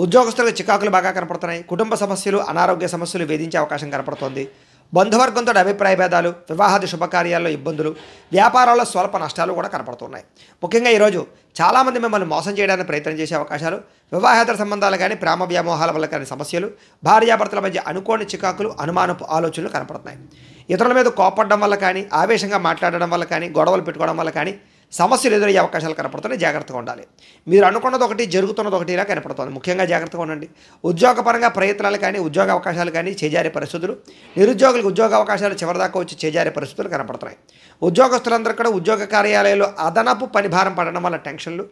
ఉద్యోగస్తులకు చికాకులు బాగా కనపడుతున్నాయి. కుటుంబ సమస్యలు, అనారోగ్య సమస్యలు వేధించే అవకాశం కనపడుతోంది. బంధువర్గంతో అభిప్రాయ భేదాలు, వివాహాది శుభకార్యాల్లో ఇబ్బందులు, వ్యాపారాల్లో స్వల్ప నష్టాలు కూడా కనపడుతున్నాయి. ముఖ్యంగా ఈరోజు చాలామంది మిమ్మల్ని మోసం చేయడానికి ప్రయత్నం చేసే అవకాశాలు, వివాహేతర సంబంధాలు కానీ, ప్రేమ వ్యామోహాల వల్ల కానీ సమస్యలు, భార్యాభర్తల మధ్య అనుకోని చికాకులు, అనుమానపు ఆలోచనలు కనపడుతున్నాయి. ఇతరుల మీద కోపడడం వల్ల కానీ, ఆవేశంగా మాట్లాడడం వల్ల కానీ, గొడవలు పెట్టుకోవడం వల్ల కానీ సమస్యలు ఎదురయ్యే అవకాశాలు కనపడుతున్నాయి, జాగ్రత్తగా ఉండాలి. మీరు అనుకున్నది ఒకటి జరుగుతున్నది ఒకటి ఇలా కనపడుతుంది. ముఖ్యంగా జాగ్రత్తగా ఉండండి. ఉద్యోగపరంగా ప్రయత్నాలు కానీ ఉద్యోగ అవకాశాలు కానీ చేజారే పరిస్థితులు, నిరుద్యోగులకు ఉద్యోగ అవకాశాలు చివరిదాకా వచ్చి చేజారే పరిస్థితులు కనపడుతున్నాయి. ఉద్యోగస్తులందరూ కూడా ఉద్యోగ కార్యాలయాల్లో అదనపు పని భారం పడడం వల్ల టెన్షన్లు,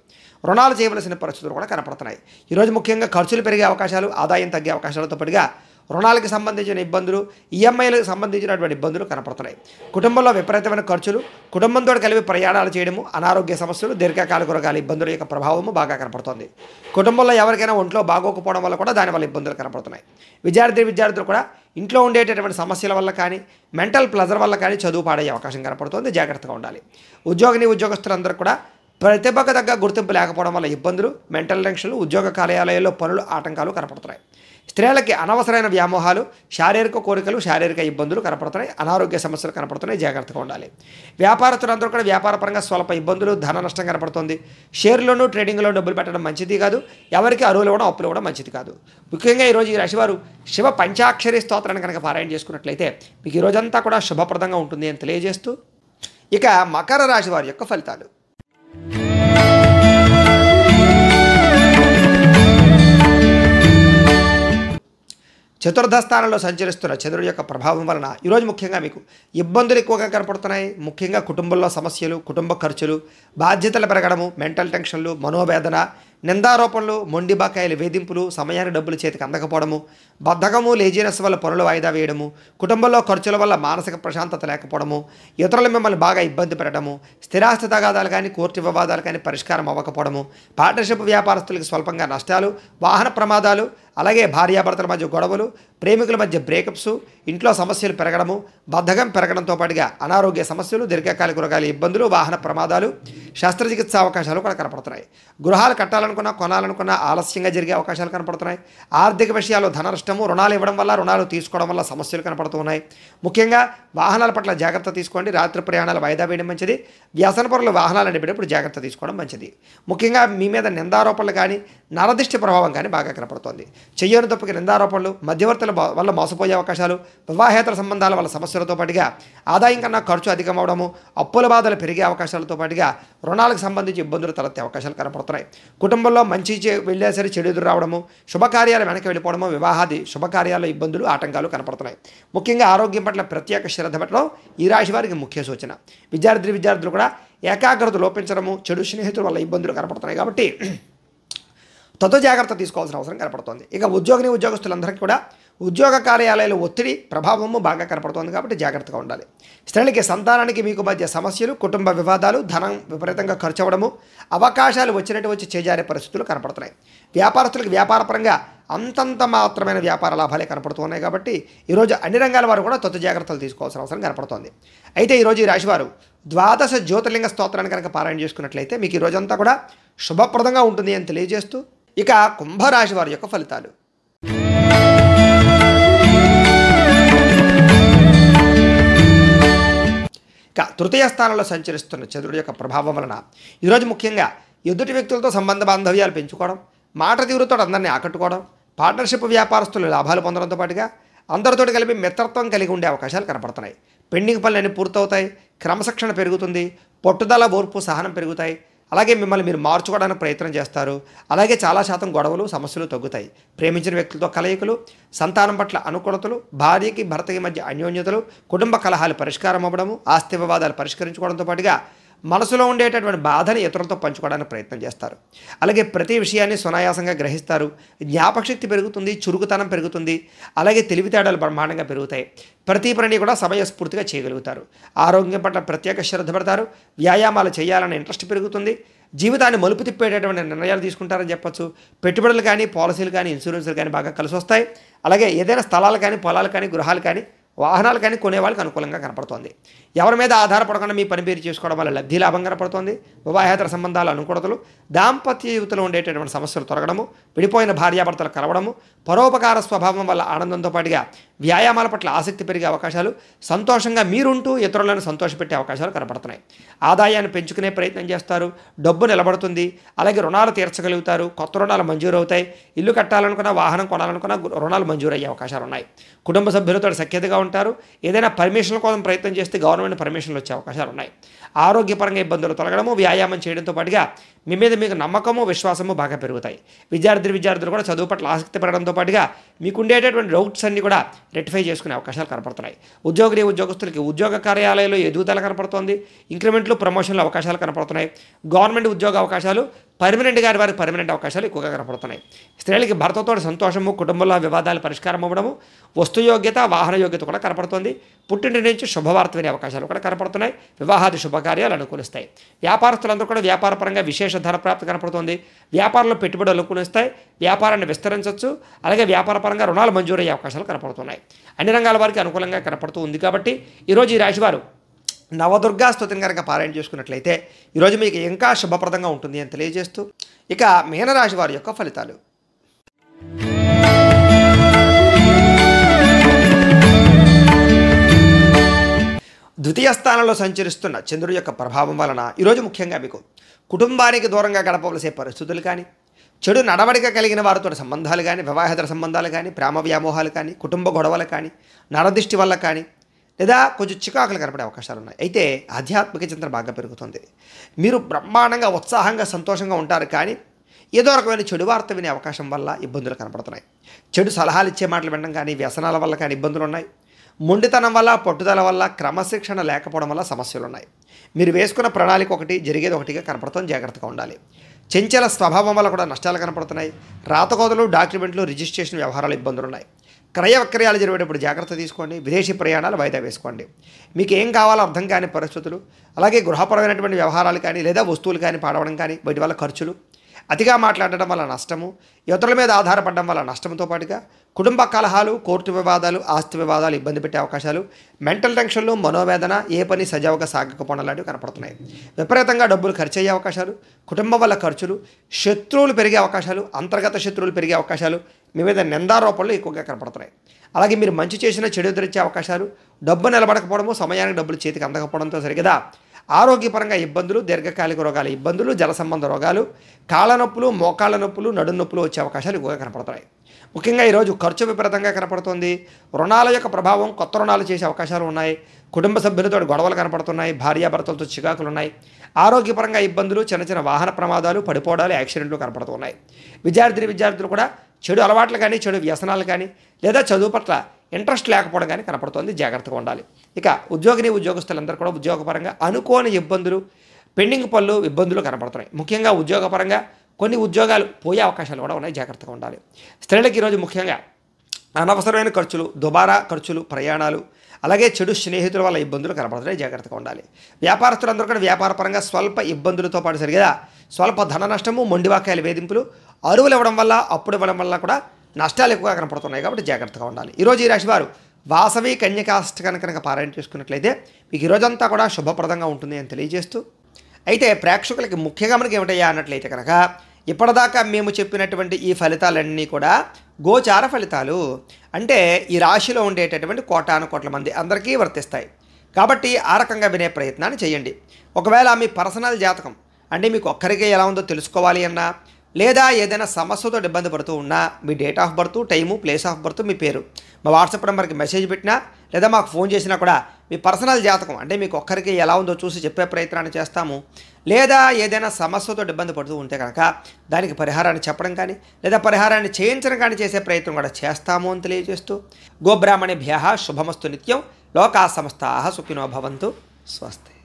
రుణాలు చేయవలసిన పరిస్థితులు కూడా కనపడుతున్నాయి. ఈరోజు ముఖ్యంగా ఖర్చులు పెరిగే అవకాశాలు, ఆదాయం తగ్గే అవకాశాలతో పాటుగా రుణాలకు సంబంధించిన ఇబ్బందులు, ఈఎంఐలకు సంబంధించినటువంటి ఇబ్బందులు కనపడుతున్నాయి. కుటుంబంలో విపరీతమైన ఖర్చులు, కుటుంబంతో కలిపి ప్రయాణాలు చేయడము, అనారోగ్య సమస్యలు, దీర్ఘకాలిక రోగాల ఇబ్బందుల యొక్క ప్రభావము బాగా కనపడుతుంది. కుటుంబంలో ఎవరికైనా ఒంట్లో బాగోకపోవడం వల్ల కూడా దానివల్ల ఇబ్బందులు కనపడుతున్నాయి. విద్యార్థులు కూడా ఇంట్లో ఉండేటటువంటి సమస్యల వల్ల కానీ మెంటల్ ప్లెజర్ వల్ల కానీ చదువు పాడయ్యే అవకాశం కనపడుతుంది, జాగ్రత్తగా ఉండాలి. ఉద్యోగస్తులందరూ కూడా ప్రతిభకు తగ్గ గుర్తింపు లేకపోవడం వల్ల ఇబ్బందులు, మెంటల్ టెన్షన్లు, ఉద్యోగ కార్యాలయాల్లో పనులు, ఆటంకాలు కనపడుతున్నాయి. స్త్రీలకి అనవసరమైన వ్యామోహాలు, శారీరక కోరికలు, శారీరక ఇబ్బందులు కనపడుతున్నాయి, అనారోగ్య సమస్యలు కనపడుతున్నాయి, జాగ్రత్తగా ఉండాలి. వ్యాపారస్తులందరూ కూడా వ్యాపారపరంగా స్వల్ప ఇబ్బందులు, ధన నష్టం కనపడుతుంది. షేర్లోనూ ట్రేడింగ్లో డబ్బులు పెట్టడం మంచిది కాదు, ఎవరికి అరువులు ఇవ్వడం, అప్పులు ఇవ్వడం మంచిది కాదు. ముఖ్యంగా ఈరోజు ఈ రాశివారు శివ పంచాక్షరి స్తోత్రాన్ని కనుక పారాయణ చేసుకున్నట్లయితే మీకు ఈ రోజంతా కూడా శుభప్రదంగా ఉంటుంది అని తెలియజేస్తూ, ఇక మకర రాశి వారి యొక్క ఫలితాలు. చతుర్థ స్థానంలో సంచరిస్తున్న చంద్రుడి యొక్క ప్రభావం వలన ఈరోజు ముఖ్యంగా మీకు ఇబ్బందులు ఎక్కువగా కనపడుతున్నాయి. ముఖ్యంగా కుటుంబంలో సమస్యలు, కుటుంబ ఖర్చులు, బాధ్యతలు పెరగడము, మెంటల్ టెన్షన్లు, మనోవేదన, నిందారోపణలు, మొండి బకాయిల వేధింపులు, సమయానికి డబ్బులు చేతికి అందకపోవడము, బద్ధకము, లేజినెస్ వల్ల పనులు వాయిదా వేయడము, కుటుంబంలో ఖర్చుల వల్ల మానసిక ప్రశాంతత లేకపోవడము, ఇతరులు మిమ్మల్ని బాగా ఇబ్బంది పెట్టడము, స్థిరాస్తి తగాదాలు కానీ కోర్టు వివాదాలు కానీ పరిష్కారం అవ్వకపోవడము, పార్ట్నర్షిప్ వ్యాపారస్తులకు స్వల్పంగా నష్టాలు, వాహన ప్రమాదాలు, అలాగే భార్యాభర్తల మధ్య గొడవలు, ప్రేమికుల మధ్య బ్రేకప్స్, ఇంట్లో సమస్యలు పెరగడము, బద్ధకం పెరగడంతో పాటుగా అనారోగ్య సమస్యలు, దీర్ఘకాలిక రోగాల ఇబ్బందులు, వాహన ప్రమాదాలు, శస్త్రచికిత్స అవకాశాలు కూడా కనపడుతున్నాయి. గృహాలు కట్టాలనుకున్నా, కొనాలనుకున్నా ఆలస్యంగా జరిగే అవకాశాలు కనపడుతున్నాయి. ఆర్థిక విషయాల్లో ధన నష్టము, రుణాలు ఇవ్వడం వల్ల, రుణాలు తీసుకోవడం వల్ల సమస్యలు కనపడుతున్నాయి. ముఖ్యంగా వాహనాల పట్ల జాగ్రత్త తీసుకోండి. రాత్రి ప్రయాణాలు వాయిదా వేయడం మంచిది. వ్యసనపరులు వాహనాలు నడిపేటప్పుడు జాగ్రత్త తీసుకోవడం మంచిది. ముఖ్యంగా మీ మీద నిందారోపణలు కానీ నరదిష్టి ప్రభావం కానీ బాగా కనపడుతోంది. చెయ్యని తప్పుకి నిందారోపణలు, మధ్యవర్తుల వల్ల మోసపోయే అవకాశాలు, వివాహేతర సంబంధాల వల్ల సమస్యలతో పాటుగా ఆదాయం కన్నా ఖర్చు అధికమవడము, అప్పుల బాధలు పెరిగే అవకాశాలతో పాటుగా రుణాలకు సంబంధించి ఇబ్బందులు తలెత్తే అవకాశాలు కనపడుతున్నాయి. కుటుంబంలో మంచి వెళ్ళే సరే చెడు ఎదురు రావడము, శుభకార్యాలు వెనక్కి వెళ్ళిపోవడము, వివాహాది శుభకార్యాల్లో ఇబ్బందులు, ఆటంకాలు కనపడుతున్నాయి. ముఖ్యంగా ఆరోగ్యం పట్ల ప్రత్యేక శ్రద్ధ పెట్టడం ఈ రాశి వారికి ముఖ్య సూచన. విద్యార్థులు కూడా ఏకాగ్రత లోపించడము, చెడు స్నేహితుల వల్ల ఇబ్బందులు కనపడుతున్నాయి కాబట్టి తతో జాగ్రత్త తీసుకోవాల్సిన అవసరం కనపడుతోంది. ఇక ఉద్యోగస్తులందరికీ కూడా ఉద్యోగ కార్యాలయాల ఒత్తిడి ప్రభావము బాగా కనపడుతోంది కాబట్టి జాగ్రత్తగా ఉండాలి. స్త్రీలకి సంతానానికి మీకు మధ్య సమస్యలు, కుటుంబ వివాదాలు, ధనం విపరీతంగా ఖర్చు అవ్వడము, అవకాశాలు వచ్చినట్టు వచ్చి చేజారే పరిస్థితులు కనపడుతున్నాయి. వ్యాపారస్తులకు వ్యాపారపరంగా అంతంత మాత్రమైన వ్యాపార లాభాలే కనపడుతున్నాయి కాబట్టి ఈరోజు అన్ని రంగాల వారు కూడా తొత్తు జాగ్రత్తలు తీసుకోవాల్సిన అవసరం కనపడుతోంది. అయితే ఈరోజు ఈ రాశివారు ద్వాదశ జ్యోతిర్లింగ స్తోత్రాన్ని కనుక పారాయణ చేసుకున్నట్లయితే మీకు ఈ రోజంతా కూడా శుభప్రదంగా ఉంటుంది అని తెలియజేస్తూ, ఇక కుంభరాశి వారి యొక్క ఫలితాలు. ఇక తృతీయ స్థానంలో సంచరిస్తున్న చంద్రుడి యొక్క ప్రభావం వలన ఈరోజు ముఖ్యంగా ఎదుటి వ్యక్తులతో సంబంధ బాంధవ్యాలు పెంచుకోవడం, మాట తీరుతో అందరినీ ఆకట్టుకోవడం, పార్ట్నర్షిప్ వ్యాపారస్తులు లాభాలు పొందడంతో పాటుగా అందరితో కలిపి మిత్రత్వం కలిగి ఉండే అవకాశాలు కనపడుతున్నాయి. పెండింగ్ పనులన్నీ పూర్తవుతాయి, క్రమశిక్షణ పెరుగుతుంది, పట్టుదల, ఓర్పు, సహనం పెరుగుతాయి. అలాగే మిమ్మల్ని మీరు మార్చుకోవడానికి ప్రయత్నం చేస్తారు. అలాగే చాలా శాతం గొడవలు, సమస్యలు తగ్గుతాయి. ప్రేమించిన వ్యక్తులతో కలయికలు, సంతానం పట్ల అనుకూలతలు, భార్యకి భర్తకి మధ్య అన్యోన్యతలు, కుటుంబ కలహాలు పరిష్కారం అవ్వడము, ఆస్తి వివాదాలు పరిష్కరించుకోవడంతో పాటుగా మనసులో ఉండేటటువంటి బాధని ఇతరులతో పంచుకోవడానికి ప్రయత్నం చేస్తారు. అలాగే ప్రతి విషయాన్ని సునాయాసంగా గ్రహిస్తారు. జ్ఞాపకశక్తి పెరుగుతుంది, చురుకుతనం పెరుగుతుంది. అలాగే తెలివితేటలు బ్రహ్మాండంగా పెరుగుతాయి. ప్రతి పనిని కూడా సమయస్ఫూర్తిగా చేయగలుగుతారు. ఆరోగ్యం పట్ల ప్రత్యేక శ్రద్ధ పెడతారు. వ్యాయామాలు చేయాలనే ఇంట్రెస్ట్ పెరుగుతుంది. జీవితాన్ని మలుపు తిప్పేటటువంటి నిర్ణయాలు తీసుకుంటారని చెప్పొచ్చు. పెట్టుబడులు కానీ, పాలసీలు కానీ, ఇన్సూరెన్సులు కానీ బాగా కలిసి వస్తాయి. అలాగే ఏదైనా స్థలాలు కానీ, పొలాలు కానీ, గృహాలు కానీ, వాహనాలు కానీ కొనే వాళ్ళకి అనుకూలంగా కనపడుతోంది. ఎవరి మీద ఆధారపడకుండా మీ పని పేరు చేసుకోవడం వల్ల లబ్ధి లాభం కనపడుతోంది. వివాహేతర సంబంధాలు అనుకూలతలు, దాంపత్య జీవితంలో ఉండేటటువంటి సమస్యలు తొలగడము, విడిపోయిన భార్యాభర్తలు కలవడము, పరోపకార స్వభావం వల్ల ఆనందంతో పాటుగా వ్యాయామాల పట్ల ఆసక్తి పెరిగే అవకాశాలు, సంతోషంగా మీరుంటూ ఇతరులను సంతోషపెట్టే అవకాశాలు కనపడుతున్నాయి. ఆదాయాన్ని పెంచుకునే ప్రయత్నం చేస్తారు. డబ్బు నిలబడుతుంది. అలాగే రుణాలు తీర్చగలుగుతారు. కొత్త రుణాలు మంజూరు అవుతాయి. ఇల్లు కట్టాలనుకున్నా, వాహనం కొనాలనుకున్నా రుణాలు మంజూరు అయ్యే అవకాశాలు ఉన్నాయి. కుటుంబ సభ్యులతో సఖ్యతగా ఉంటారు. ఏదైనా పర్మిషన్ల కోసం ప్రయత్నం చేస్తే గవర్నమెంట్ పర్మిషన్లు వచ్చే అవకాశాలు ఉన్నాయి. ఆరోగ్యపరంగా ఇబ్బందులు తొలగడము, వ్యాయామం చేయడంతో పాటుగా మీ మీద మీకు నమ్మకము, విశ్వాసము బాగా పెరుగుతాయి. విద్యార్థులు కూడా చదువు పట్ల ఆసక్తి పెరగడంతో పాటుగా మీకు ఉండేటటువంటి డౌట్స్ అన్నీ కూడా రెక్టిఫై చేసుకునే అవకాశాలు కనపడుతున్నాయి. ఉద్యోగస్తులకి ఉద్యోగ కార్యాలయాల్లో ఎదుగుదల కనపడుతోంది. ఇంక్రిమెంట్లు, ప్రమోషన్ల అవకాశాలు కనపడుతున్నాయి. గవర్నమెంట్ ఉద్యోగ అవకాశాలు పర్మనెంట్గా వారికి పర్మనెంట్ అవకాశాలు ఎక్కువగా కనపడుతున్నాయి. స్త్రీలకి భర్తతో సంతోషము, కుటుంబంలో వివాదాలు పరిష్కారం అవ్వడము, వస్తు యోగ్యత, వాహన యోగ్యత కూడా కనపడుతుంది. పుట్టింటి నుంచి శుభవార్త వినే అవకాశాలు కూడా కనపడుతున్నాయి. వివాహాది శుభకార్యాలు అనుకూలిస్తాయి. వ్యాపారస్తులందరూ కూడా వ్యాపారపరంగా విశేష ధన ప్రాప్తి కనపడుతుంది. వ్యాపారంలో పెట్టుబడులు అనుకూలిస్తాయి. వ్యాపారాన్ని విస్తరించవచ్చు. అలాగే వ్యాపారపరంగా రుణాలు మంజూరయ్యే అవకాశాలు కనపడుతున్నాయి. అన్ని రంగాల వారికి అనుకూలంగా కనపడుతూ ఉంది. కాబట్టి ఈరోజు ఈ రాశివారు నవదుర్గా స్తుతిని కనుక పారాయణ చేసుకున్నట్లయితే ఈరోజు మీకు ఇంకా శుభప్రదంగా ఉంటుంది అని తెలియజేస్తూ, ఇక మీనరాశి వారి యొక్క ఫలితాలు. ద్వితీయ స్థానంలో సంచరిస్తున్న చంద్రుడి యొక్క ప్రభావం వలన ఈరోజు ముఖ్యంగా మీకు కుటుంబానికి దూరంగా గడపవలసే పరిస్థితులు కానీ, చెడు నడవడిక కలిగిన వారితో సంబంధాలు కానీ, వివాహేతర సంబంధాలు కానీ, ప్రేమ వ్యామోహాలు కానీ, కుటుంబ గొడవలు కానీ, నరదిష్టి వల్ల కానీ, లేదా కొంచెం చికాకులు కనపడే అవకాశాలు ఉన్నాయి. అయితే ఆధ్యాత్మిక చింతన బాగా పెరుగుతుంది. మీరు బ్రహ్మాండంగా, ఉత్సాహంగా, సంతోషంగా ఉంటారు. కానీ ఏదో రకమైన చెడు వార్త వినే అవకాశం వల్ల ఇబ్బందులు కనపడుతున్నాయి. చెడు సలహాలు ఇచ్చే మాటలు వినడం కానీ, వ్యసనాల వల్ల కానీ ఇబ్బందులు ఉన్నాయి. మొండితనం వల్ల, పట్టుదల వల్ల, క్రమశిక్షణ లేకపోవడం వల్ల సమస్యలు ఉన్నాయి. మీరు వేసుకున్న ప్రణాళిక ఒకటి, జరిగేది ఒకటిగా కనపడుతుంది. జాగ్రత్తగా ఉండాలి. చంచల స్వభావం వల్ల కూడా నష్టాలు కనపడుతున్నాయి. రాతకోతలు, డాక్యుమెంట్లు, రిజిస్ట్రేషన్ వ్యవహారాలు ఇబ్బందులు ఉన్నాయి. క్రయ విక్రయాలు జరిగేటప్పుడు జాగ్రత్త తీసుకోండి. విదేశీ ప్రయాణాలు వాయిదా వేసుకోండి. మీకు ఏం కావాలో అర్థం కాని పరిస్థితులు, అలాగే గృహపరమైనటువంటి వ్యవహారాలు కానీ, లేదా వస్తువులు కానీ పాడవడం కానీ, వీటి వల్ల ఖర్చులు, అతిగా మాట్లాడడం వల్ల నష్టము, ఇతరుల మీద ఆధారపడడం వల్ల నష్టంతో పాటుగా కుటుంబ కలహాలు, కోర్టు వివాదాలు, ఆస్తి వివాదాలు ఇబ్బంది పెట్టే అవకాశాలు, మెంటల్ టెన్షన్లు, మనోవేదన, ఏ పని సజావుగా సాగకపోవడం లాంటివి కనపడుతున్నాయి. విపరీతంగా డబ్బులు ఖర్చు అయ్యే అవకాశాలు, కుటుంబం వల్ల ఖర్చులు, శత్రువులు పెరిగే అవకాశాలు, అంతర్గత శత్రువులు పెరిగే అవకాశాలు, మీ మీద నిందారోపణలు ఎక్కువగా కనపడుతున్నాయి. అలాగే మీరు మంచి చేసిన చెడు ఎదురించే అవకాశాలు, డబ్బు నిలబడకపోవడము, సమయానికి డబ్బులు చేతికి అందకపోవడంతో సరిగదా ఆరోగ్యపరంగా ఇబ్బందులు, దీర్ఘకాలిక రోగాల ఇబ్బందులు, జల సంబంధ రోగాలు, కాళ్ళ నొప్పులు, మోకాళ్ళ నొప్పులు, నడుము నొప్పులు వచ్చే అవకాశాలు ఎక్కువగా కనపడుతున్నాయి. ముఖ్యంగా ఈరోజు ఖర్చు విపరీతంగా కనపడుతుంది. రుణాల యొక్క ప్రభావం, కొత్త రుణాలు చేసే అవకాశాలు ఉన్నాయి. కుటుంబ సభ్యులతో గొడవలు కనపడుతున్నాయి. భార్యాభర్తలతో చికాకులు ఉన్నాయి. ఆరోగ్యపరంగా ఇబ్బందులు, చిన్న చిన్న వాహన ప్రమాదాలు, పడిపోవడాలు, యాక్సిడెంట్లు కనపడుతున్నాయి. విద్యార్థులు కూడా చెడు అలవాట్లు కానీ, చెడు వ్యసనాలు కానీ, లేదా చదువు పట్ల ఇంట్రెస్ట్ లేకపోవడం కానీ కనపడుతోంది. జాగ్రత్తగా ఉండాలి. ఇక ఉద్యోగస్తులందరూ కూడా ఉద్యోగపరంగా అనుకోని ఇబ్బందులు, పెండింగ్ పనులు, ఇబ్బందులు కనపడుతున్నాయి. ముఖ్యంగా ఉద్యోగపరంగా కొన్ని ఉద్యోగాలు పోయే అవకాశాలు కూడా ఉన్నాయి. జాగ్రత్తగా ఉండాలి. స్త్రీలకు ఈరోజు ముఖ్యంగా అనవసరమైన ఖర్చులు, దుబారా ఖర్చులు, ప్రయాణాలు, అలాగే చెడు స్నేహితుల వల్ల ఇబ్బందులు కనపడుతున్నాయి. జాగ్రత్తగా ఉండాలి. వ్యాపారస్తులందరూ కూడా వ్యాపారపరంగా స్వల్ప ఇబ్బందులతో పాటు సరిగా స్వల్ప ధన నష్టము, మొండివాకాయల వేధింపులు, అరువులు ఇవ్వడం వల్ల, అప్పుడు ఇవ్వడం వల్ల కూడా నష్టాలు ఎక్కువగా కనపడుతున్నాయి. కాబట్టి జాగ్రత్తగా ఉండాలి. ఈరోజు ఈ రాశి వారు వాసవి కన్యకాష్టకాన్ని కనుక పారాయణ చేసుకున్నట్లయితే మీకు ఈరోజంతా కూడా శుభప్రదంగా ఉంటుంది అని తెలియజేస్తూ, అయితే ప్రేక్షకులకి ముఖ్యంగా మనకి ఏమిటయ్యా అన్నట్లయితే కనుక ఇప్పటిదాకా మేము చెప్పినటువంటి ఈ ఫలితాలన్నీ కూడా గోచార ఫలితాలు. అంటే ఈ రాశిలో ఉండేటటువంటి కోటాను కోట్ల మంది అందరికీ వర్తిస్తాయి. కాబట్టి ఆ రకంగా వినే ప్రయత్నాన్ని చేయండి. ఒకవేళ మీ పర్సనల్ జాతకం అంటే మీకు ఒక్కరికే ఎలా ఉందో తెలుసుకోవాలి అన్నా, లేదా ఏదైనా సమస్యతో ఇబ్బంది పడుతూ ఉన్నా, మీ date of birth, time, place of birth, మీ పేరు మా వాట్సాప్ నెంబర్కి మెసేజ్ పెట్టినా, లేదా మాకు ఫోన్ చేసినా కూడా మీ పర్సనల్ జాతకం అంటే మీకు ఒక్కరికి ఎలా ఉందో చూసి చెప్పే ప్రయత్నాన్ని చేస్తాము. లేదా ఏదైనా సమస్యతో ఇబ్బంది పడుతూ ఉంటే కనుక దానికి పరిహారాన్ని చెప్పడం కానీ, లేదా పరిహారాన్ని చేయించడం కానీ చేసే ప్రయత్నం కూడా చేస్తాము అని తెలియజేస్తూ, గోబ్రాహ్మణేభ్యః శుభమస్తు నిత్యం. లోకా సమస్తాః సుఖినో భవంతు. స్వస్తి.